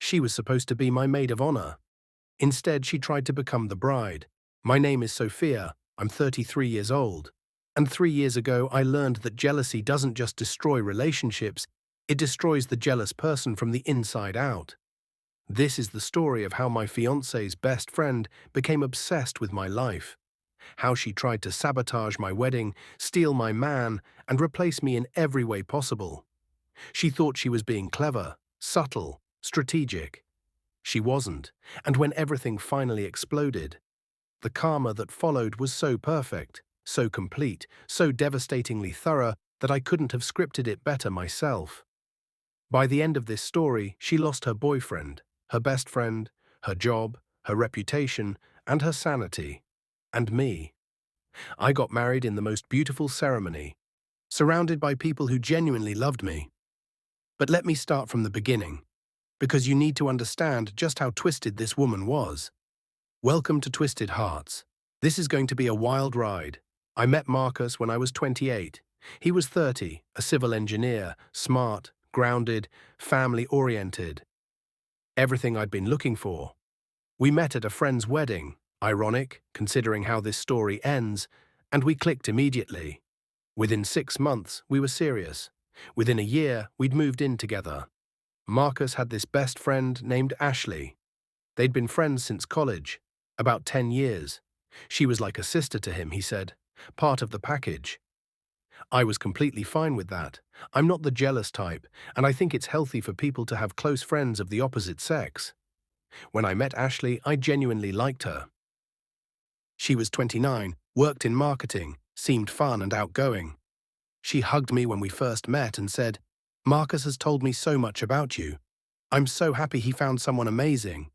She was supposed to be my maid of honor. Instead, she tried to become the bride. My name is Sophia. I'm 33 years old. And 3 years ago, I learned that jealousy doesn't just destroy relationships, it destroys the jealous person from the inside out. This is the story of how my fiancé's best friend became obsessed with my life. How she tried to sabotage my wedding, steal my man, and replace me in every way possible. She thought she was being clever, subtle, strategic. She wasn't, and when everything finally exploded, the karma that followed was so perfect, so complete, so devastatingly thorough that I couldn't have scripted it better myself. By the end of this story, she lost her boyfriend, her best friend, her job, her reputation, and her sanity. And me. I got married in the most beautiful ceremony, surrounded by people who genuinely loved me. But let me start from the beginning, because you need to understand just how twisted this woman was. Welcome to Twisted Hearts. This is going to be a wild ride. I met Marcus when I was 28. He was 30, a civil engineer, smart, grounded, family-oriented. Everything I'd been looking for. We met at a friend's wedding, ironic, considering how this story ends, and we clicked immediately. Within 6 months, we were serious. Within a year, we'd moved in together. Marcus had this best friend named Ashley. They'd been friends since college, about 10 years. She was like a sister to him, he said, part of the package. I was completely fine with that. I'm not the jealous type, and I think it's healthy for people to have close friends of the opposite sex. When I met Ashley, I genuinely liked her. She was 29, worked in marketing, seemed fun and outgoing. She hugged me when we first met and said, "Marcus has told me so much about you. I'm so happy he found someone amazing."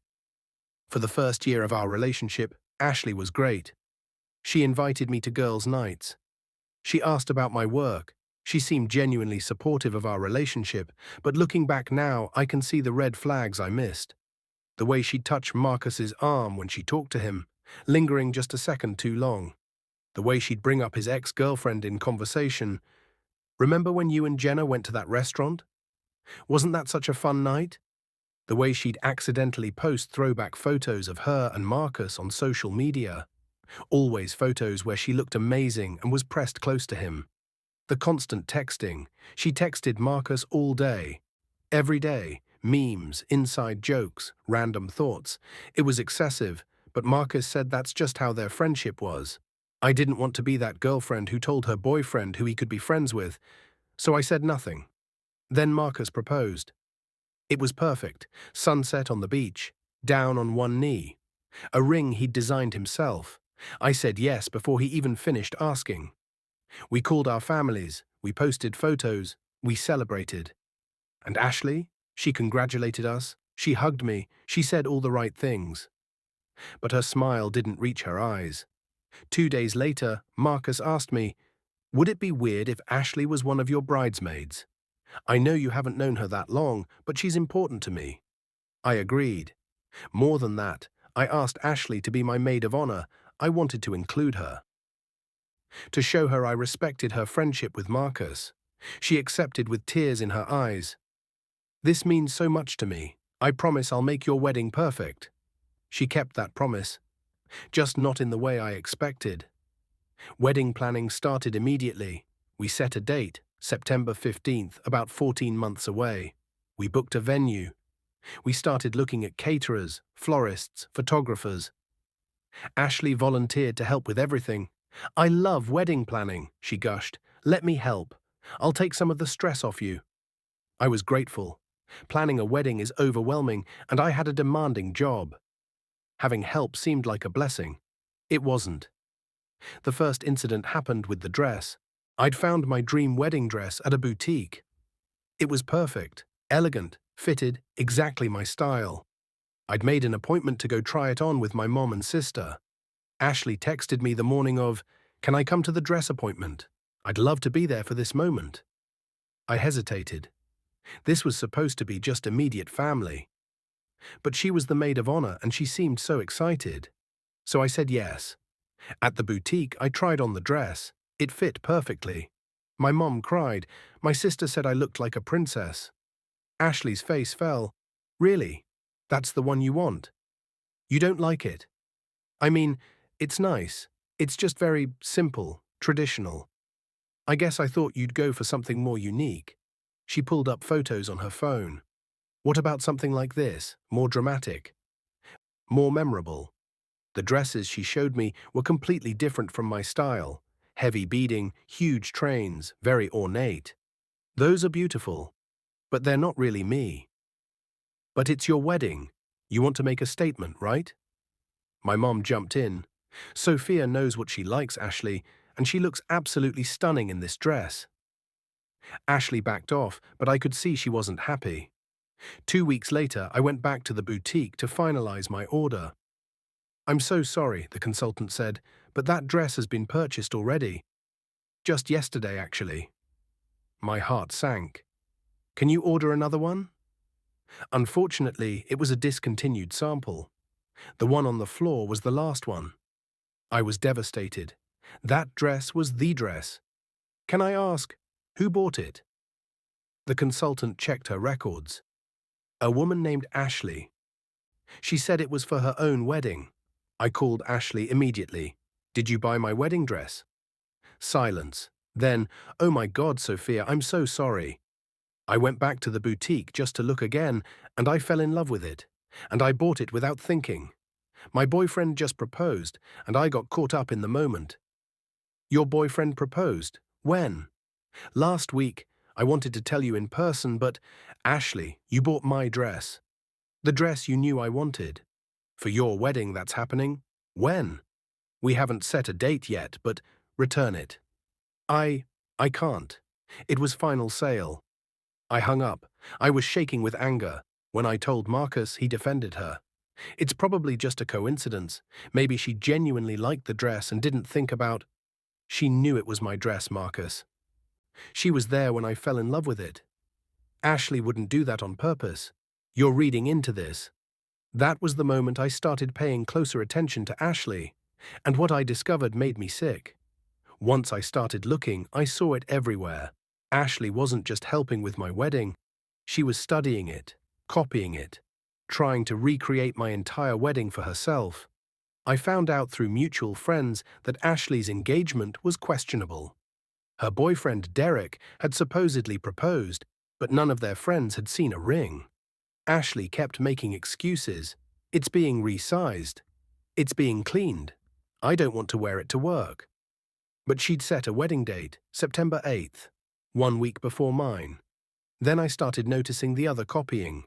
For the first year of our relationship, Ashley was great. She invited me to girls' nights. She asked about my work. She seemed genuinely supportive of our relationship, but looking back now, I can see the red flags I missed. The way she'd touch Marcus's arm when she talked to him, lingering just a second too long. The way she'd bring up his ex-girlfriend in conversation. "Remember when you and Jenna went to that restaurant? Wasn't that such a fun night?" The way she'd accidentally post throwback photos of her and Marcus on social media. Always photos where she looked amazing and was pressed close to him. The constant texting. She texted Marcus all day. Every day. Memes, inside jokes, random thoughts. It was excessive, but Marcus said that's just how their friendship was. I didn't want to be that girlfriend who told her boyfriend who he could be friends with, so I said nothing. Then Marcus proposed. It was perfect. Sunset on the beach, down on one knee. A ring he'd designed himself. I said yes before he even finished asking. We called our families, we posted photos, we celebrated. And Ashley? She congratulated us, she hugged me, she said all the right things. But her smile didn't reach her eyes. 2 days later, Marcus asked me, "Would it be weird if Ashley was one of your bridesmaids? I know you haven't known her that long, but she's important to me." I agreed. More than that, I asked Ashley to be my maid of honor. I wanted to include her. To show her I respected her friendship with Marcus. She accepted with tears in her eyes. "This means so much to me. I promise I'll make your wedding perfect." She kept that promise, just not in the way I expected. Wedding planning started immediately. We set a date, September 15th, about 14 months away. We booked a venue. We started looking at caterers, florists, photographers. Ashley volunteered to help with everything. "I love wedding planning," she gushed. "Let me help. I'll take some of the stress off you." I was grateful. Planning a wedding is overwhelming, and I had a demanding job. Having help seemed like a blessing. It wasn't. The first incident happened with the dress. I'd found my dream wedding dress at a boutique. It was perfect, elegant, fitted, exactly my style. I'd made an appointment to go try it on with my mom and sister. Ashley texted me the morning of, "Can I come to the dress appointment? I'd love to be there for this moment." I hesitated. This was supposed to be just immediate family. But she was the maid of honor and she seemed so excited. So I said yes. At the boutique, I tried on the dress. It fit perfectly. My mom cried. My sister said I looked like a princess. Ashley's face fell. "Really? That's the one you want. You don't like it. I mean, it's nice. It's just very simple, traditional. I guess I thought you'd go for something more unique. She pulled up photos on her phone. What about something like this, more dramatic, more memorable? The dresses she showed me were completely different from my style. Heavy beading, huge trains, very ornate. Those are beautiful, but they're not really me. But it's your wedding. You want to make a statement, right? My mom jumped in. Sophia knows what she likes, Ashley, and she looks absolutely stunning in this dress. Ashley backed off, but I could see she wasn't happy. 2 weeks later, I went back to the boutique to finalize my order. I'm so sorry, the consultant said, but that dress has been purchased already. Just yesterday, actually. My heart sank. Can you order another one? Unfortunately, it was a discontinued sample. The one on the floor was the last one. I was devastated. That dress was the dress. Can I ask, who bought it? The consultant checked her records. A woman named Ashley. She said it was for her own wedding. I called Ashley immediately. Did you buy my wedding dress? Silence. Then, oh my God, Sophia, I'm so sorry. I went back to the boutique just to look again, and I fell in love with it. And I bought it without thinking. My boyfriend just proposed, and I got caught up in the moment. Your boyfriend proposed? When? Last week. I wanted to tell you in person, but Ashley, you bought my dress. The dress you knew I wanted. For your wedding that's happening? When? We haven't set a date yet, but return it. I can't. It was final sale. I hung up. I was shaking with anger. When I told Marcus, he defended her. It's probably just a coincidence. Maybe she genuinely liked the dress and didn't think about... She knew it was my dress, Marcus. She was there when I fell in love with it. Ashley wouldn't do that on purpose. You're reading into this. That was the moment I started paying closer attention to Ashley, and what I discovered made me sick. Once I started looking, I saw it everywhere. Ashley wasn't just helping with my wedding. She was studying it, copying it, trying to recreate my entire wedding for herself. I found out through mutual friends that Ashley's engagement was questionable. Her boyfriend, Derek, had supposedly proposed, but none of their friends had seen a ring. Ashley kept making excuses. It's being resized. It's being cleaned. I don't want to wear it to work. But she'd set a wedding date, September 8th, 1 week before mine. Then I started noticing the other copying.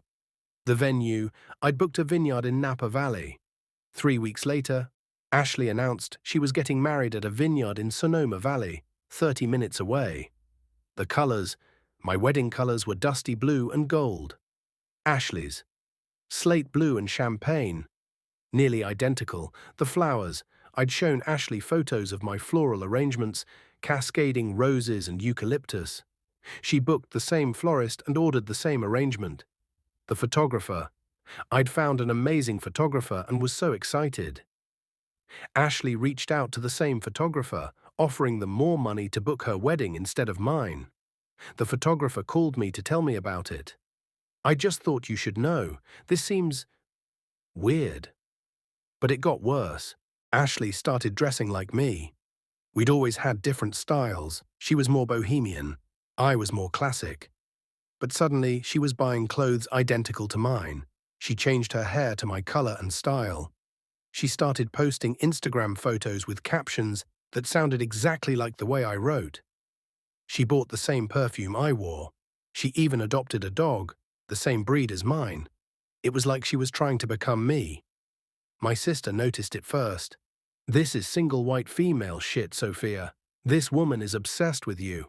The venue, I'd booked a vineyard in Napa Valley. 3 weeks later, Ashley announced she was getting married at a vineyard in Sonoma Valley, 30 minutes away. The colors, my wedding colors were dusty blue and gold. Ashley's, slate blue and champagne. Nearly identical. The flowers, I'd shown Ashley photos of my floral arrangements, cascading roses and eucalyptus. She booked the same florist and ordered the same arrangement. The photographer, I'd found an amazing photographer and was so excited. Ashley reached out to the same photographer, offering them more money to book her wedding instead of mine. The photographer called me to tell me about it. I just thought you should know. This seems weird. But it got worse. Ashley started dressing like me. We'd always had different styles. She was more bohemian. I was more classic. But suddenly, she was buying clothes identical to mine. She changed her hair to my color and style. She started posting Instagram photos with captions that sounded exactly like the way I wrote. She bought the same perfume I wore. She even adopted a dog, the same breed as mine. It was like she was trying to become me. My sister noticed it first. This is single white female shit, Sophia. This woman is obsessed with you.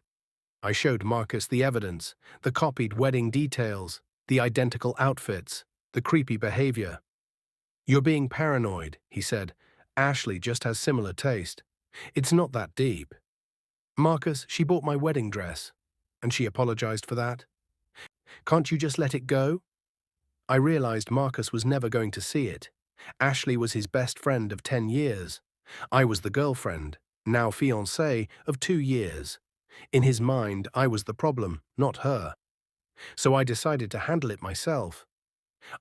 I showed Marcus the evidence, the copied wedding details, the identical outfits, the creepy behavior. You're being paranoid, he said. Ashley just has similar taste. It's not that deep. Marcus, she bought my wedding dress, and she apologized for that. Can't you just let it go? I realized Marcus was never going to see it. Ashley was his best friend of 10 years. I was the girlfriend, now fiancée, of 2 years. In his mind, I was the problem, not her. So I decided to handle it myself.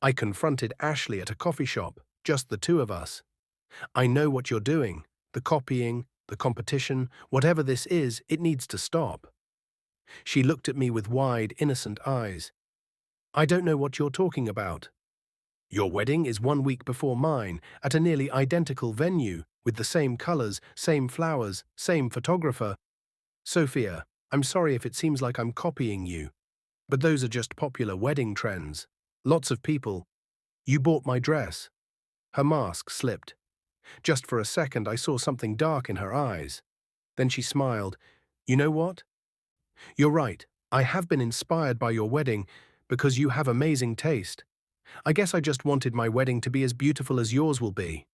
I confronted Ashley at a coffee shop, just the two of us. I know what you're doing. The copying, the competition, whatever this is, it needs to stop. She looked at me with wide, innocent eyes. I don't know what you're talking about. Your wedding is 1 week before mine, at a nearly identical venue, with the same colors, same flowers, same photographer. Sophia, I'm sorry if it seems like I'm copying you, but those are just popular wedding trends. Lots of people. You bought my dress. Her mask slipped. Just for a second I saw something dark in her eyes. Then she smiled. You know what? You're right. I have been inspired by your wedding because you have amazing taste. I guess I just wanted my wedding to be as beautiful as yours will be.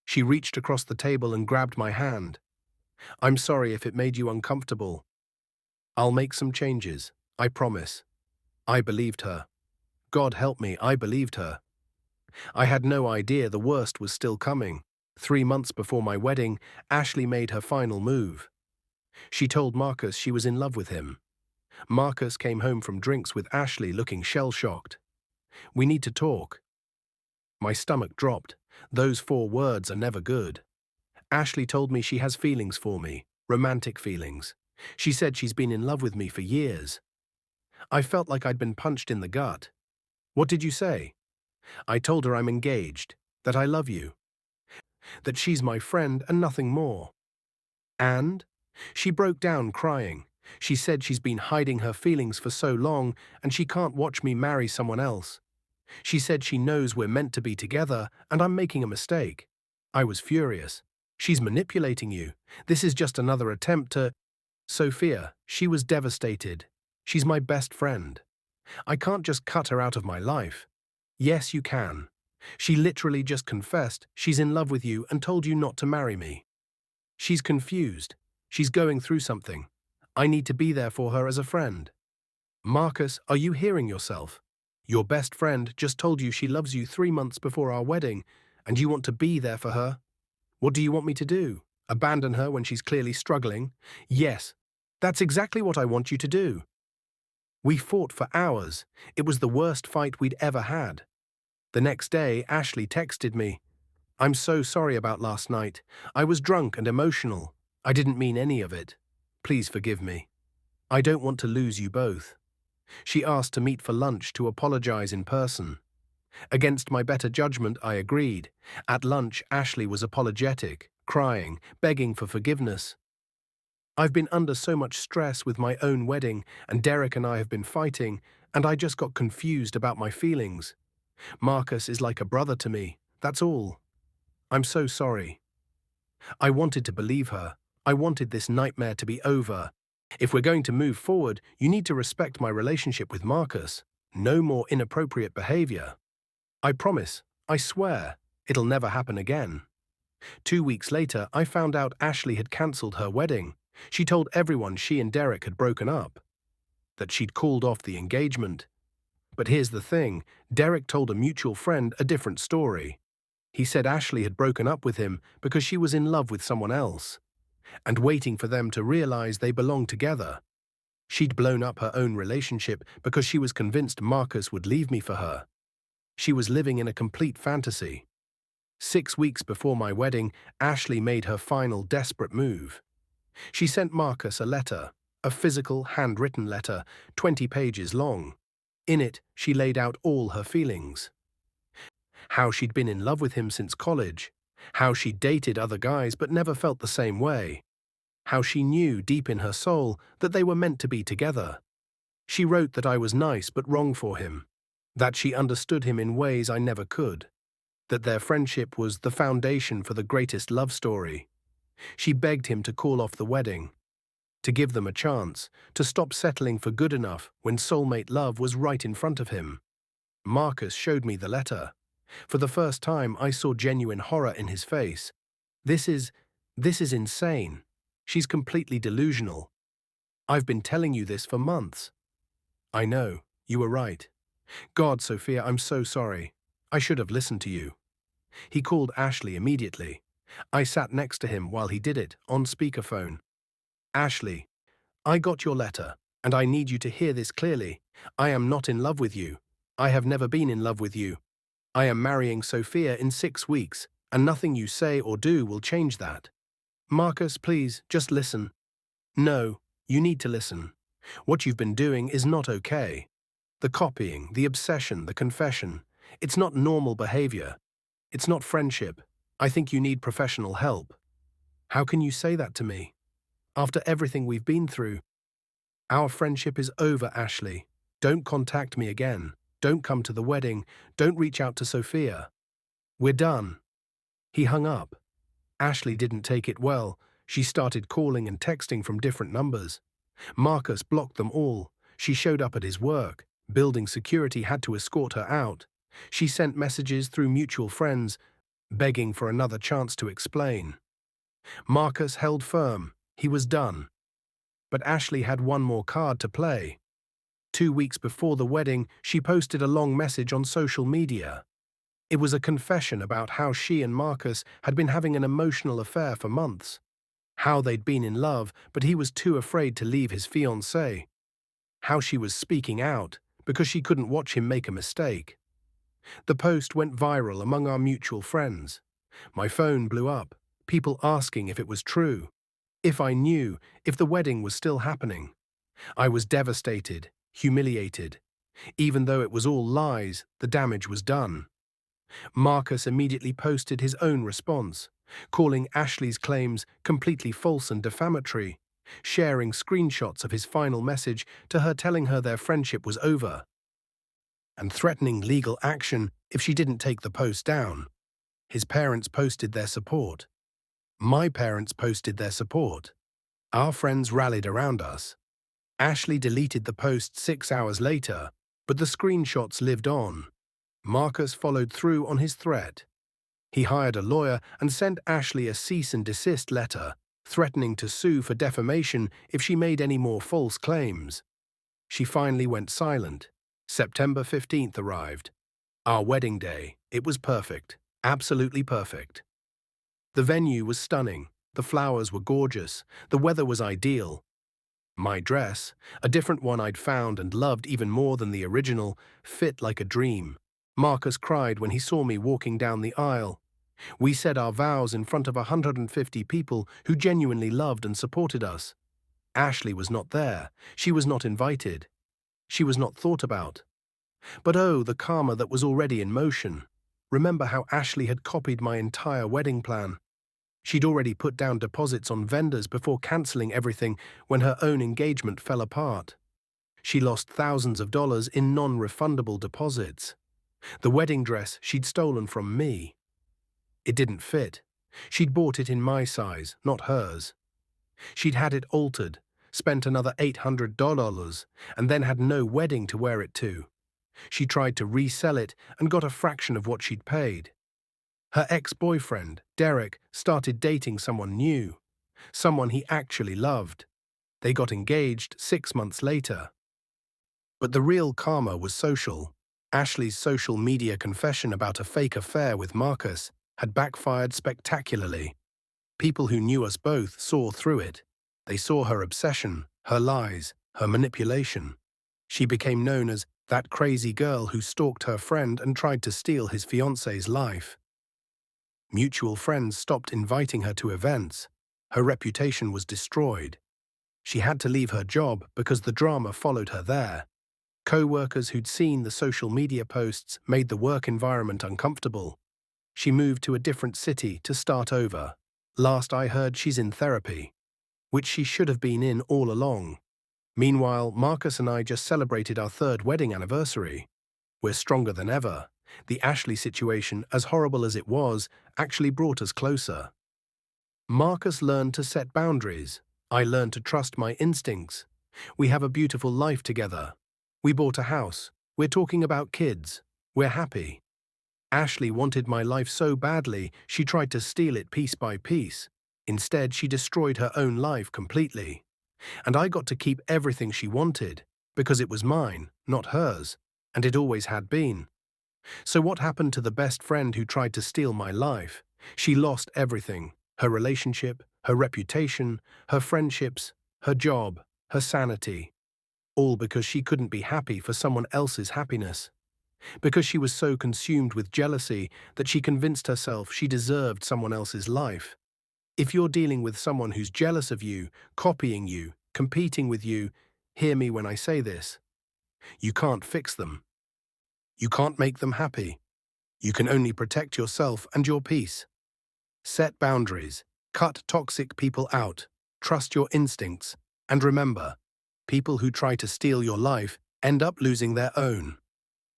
She reached across the table and grabbed my hand. I'm sorry if it made you uncomfortable. I'll make some changes. I promise. I believed her. God help me, I believed her. I had no idea the worst was still coming. 3 months before my wedding, Ashley made her final move. She told Marcus she was in love with him. Marcus came home from drinks with Ashley looking shell-shocked. We need to talk. My stomach dropped. Those 4 words are never good. Ashley told me she has feelings for me, romantic feelings. She said she's been in love with me for years. I felt like I'd been punched in the gut. What did you say? I told her I'm engaged, that I love you, that she's my friend and nothing more. And? She broke down crying. She said she's been hiding her feelings for so long and she can't watch me marry someone else. She said she knows we're meant to be together and I'm making a mistake. I was furious. She's manipulating you. This is just another attempt to… Sophia, she was devastated. She's my best friend. I can't just cut her out of my life. Yes, you can. She literally just confessed she's in love with you and told you not to marry me. She's confused. She's going through something. I need to be there for her as a friend. Marcus, are you hearing yourself? Your best friend just told you she loves you 3 months before our wedding, and you want to be there for her? What do you want me to do? Abandon her when she's clearly struggling? Yes, that's exactly what I want you to do. We fought for hours. It was the worst fight we'd ever had. The next day, Ashley texted me. I'm so sorry about last night. I was drunk and emotional. I didn't mean any of it. Please forgive me. I don't want to lose you both. She asked to meet for lunch to apologize in person. Against my better judgment, I agreed. At lunch, Ashley was apologetic, crying, begging for forgiveness. I've been under so much stress with my own wedding, and Derek and I have been fighting, and I just got confused about my feelings. Marcus is like a brother to me, that's all. I'm so sorry. I wanted to believe her. I wanted this nightmare to be over. If we're going to move forward, you need to respect my relationship with Marcus. No more inappropriate behavior. I promise, I swear, it'll never happen again. 2 weeks later, I found out Ashley had cancelled her wedding. She told everyone she and Derek had broken up, that she'd called off the engagement. But here's the thing, Derek told a mutual friend a different story. He said Ashley had broken up with him because she was in love with someone else, and waiting for them to realize they belonged together. She'd blown up her own relationship because she was convinced Marcus would leave me for her. She was living in a complete fantasy. 6 weeks before my wedding, Ashley made her final desperate move. She sent Marcus a letter, a physical, handwritten letter, 20 pages long. In it, she laid out all her feelings. How she'd been in love with him since college. How she'd dated other guys but never felt the same way. How she knew deep in her soul that they were meant to be together. She wrote that I was nice but wrong for him. That she understood him in ways I never could. That their friendship was the foundation for the greatest love story. She begged him to call off the wedding, to give them a chance, to stop settling for good enough when soulmate love was right in front of him. Marcus showed me the letter. For the first time, I saw genuine horror in his face. This is insane. She's completely delusional. I've been telling you this for months. I know, you were right. God, Sophia, I'm so sorry. I should have listened to you. He called Ashley immediately. I sat next to him while he did it, on speakerphone. Ashley, I got your letter, and I need you to hear this clearly. I am not in love with you. I have never been in love with you. I am marrying Sophia in 6 weeks, and nothing you say or do will change that. Marcus, please, just listen. No, you need to listen. What you've been doing is not okay. The copying, the obsession, the confession. It's not normal behavior. It's not friendship. I think you need professional help. How can you say that to me? After everything we've been through, our friendship is over, Ashley. Don't contact me again. Don't come to the wedding. Don't reach out to Sophia. We're done. He hung up. Ashley didn't take it well. She started calling and texting from different numbers. Marcus blocked them all. She showed up at his work. Building security had to escort her out. She sent messages through mutual friends, begging for another chance to explain. Marcus held firm. He was done. But Ashley had one more card to play. 2 weeks before the wedding, she posted a long message on social media. It was a confession about how she and Marcus had been having an emotional affair for months. How they'd been in love, but he was too afraid to leave his fiancée. How she was speaking out, because she couldn't watch him make a mistake. The post went viral among our mutual friends. My phone blew up, people asking if it was true, if I knew, if the wedding was still happening. I was devastated, humiliated. Even though it was all lies, the damage was done. Marcus immediately posted his own response, calling Ashley's claims completely false and defamatory, sharing screenshots of his final message to her telling her their friendship was over, and threatening legal action if she didn't take the post down. His parents posted their support. My parents posted their support. Our friends rallied around us. Ashley deleted the post 6 hours later, but the screenshots lived on. Marcus followed through on his threat. He hired a lawyer and sent Ashley a cease and desist letter, threatening to sue for defamation if she made any more false claims. She finally went silent. September 15th arrived. Our wedding day. It was perfect. Absolutely perfect. The venue was stunning. The flowers were gorgeous. The weather was ideal. My dress, a different one I'd found and loved even more than the original, fit like a dream. Marcus cried when he saw me walking down the aisle. We said our vows in front of 150 people who genuinely loved and supported us. Ashley was not there. She was not invited. She was not thought about. But oh, the karma that was already in motion. Remember how Ashley had copied my entire wedding plan. She'd already put down deposits on vendors before cancelling everything when her own engagement fell apart. She lost thousands of dollars in non-refundable deposits. The wedding dress she'd stolen from me. It didn't fit. She'd bought it in my size, not hers. She'd had it altered, spent another $800, and then had no wedding to wear it to. She tried to resell it and got a fraction of what she'd paid. Her ex-boyfriend, Derek, started dating someone new, someone he actually loved. They got engaged 6 months later. But the real karma was social. Ashley's social media confession about a fake affair with Marcus had backfired spectacularly. People who knew us both saw through it. They saw her obsession, her lies, her manipulation. She became known as that crazy girl who stalked her friend and tried to steal his fiancé's life. Mutual friends stopped inviting her to events. Her reputation was destroyed. She had to leave her job because the drama followed her there. Co-workers who'd seen the social media posts made the work environment uncomfortable. She moved to a different city to start over. Last I heard, she's in therapy, which she should have been in all along. Meanwhile, Marcus and I just celebrated our 3rd wedding anniversary. We're stronger than ever. The Ashley situation, as horrible as it was, actually brought us closer. Marcus learned to set boundaries. I learned to trust my instincts. We have a beautiful life together. We bought a house. We're talking about kids. We're happy. Ashley wanted my life so badly, she tried to steal it piece by piece. Instead, she destroyed her own life completely. And I got to keep everything she wanted, because it was mine, not hers, and it always had been. So what happened to the best friend who tried to steal my life? She lost everything: her relationship, her reputation, her friendships, her job, her sanity. All because she couldn't be happy for someone else's happiness. because she was so consumed with jealousy that she convinced herself she deserved someone else's life. If you're dealing with someone who's jealous of you, copying you, competing with you, hear me when I say this. You can't fix them. You can't make them happy. You can only protect yourself and your peace. Set boundaries. Cut toxic people out. Trust your instincts. And remember, people who try to steal your life end up losing their own.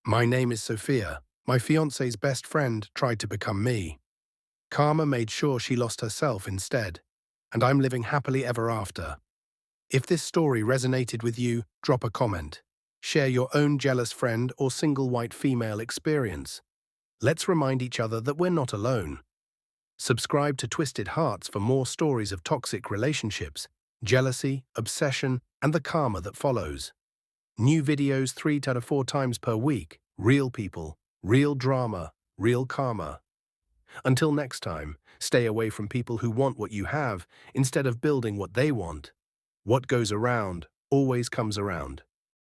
My name is Sophia. My fiancé's best friend tried to become me. Karma made sure she lost herself instead, and I'm living happily ever after. If this story resonated with you, drop a comment. Share your own jealous friend or single white female experience. Let's remind each other that we're not alone. Subscribe to Twisted Hearts for more stories of toxic relationships, jealousy, obsession, and the karma that follows. New videos 3 to 4 times per week. Real people, real drama, real karma. Until next time, stay away from people who want what you have instead of building what they want. What goes around always comes around.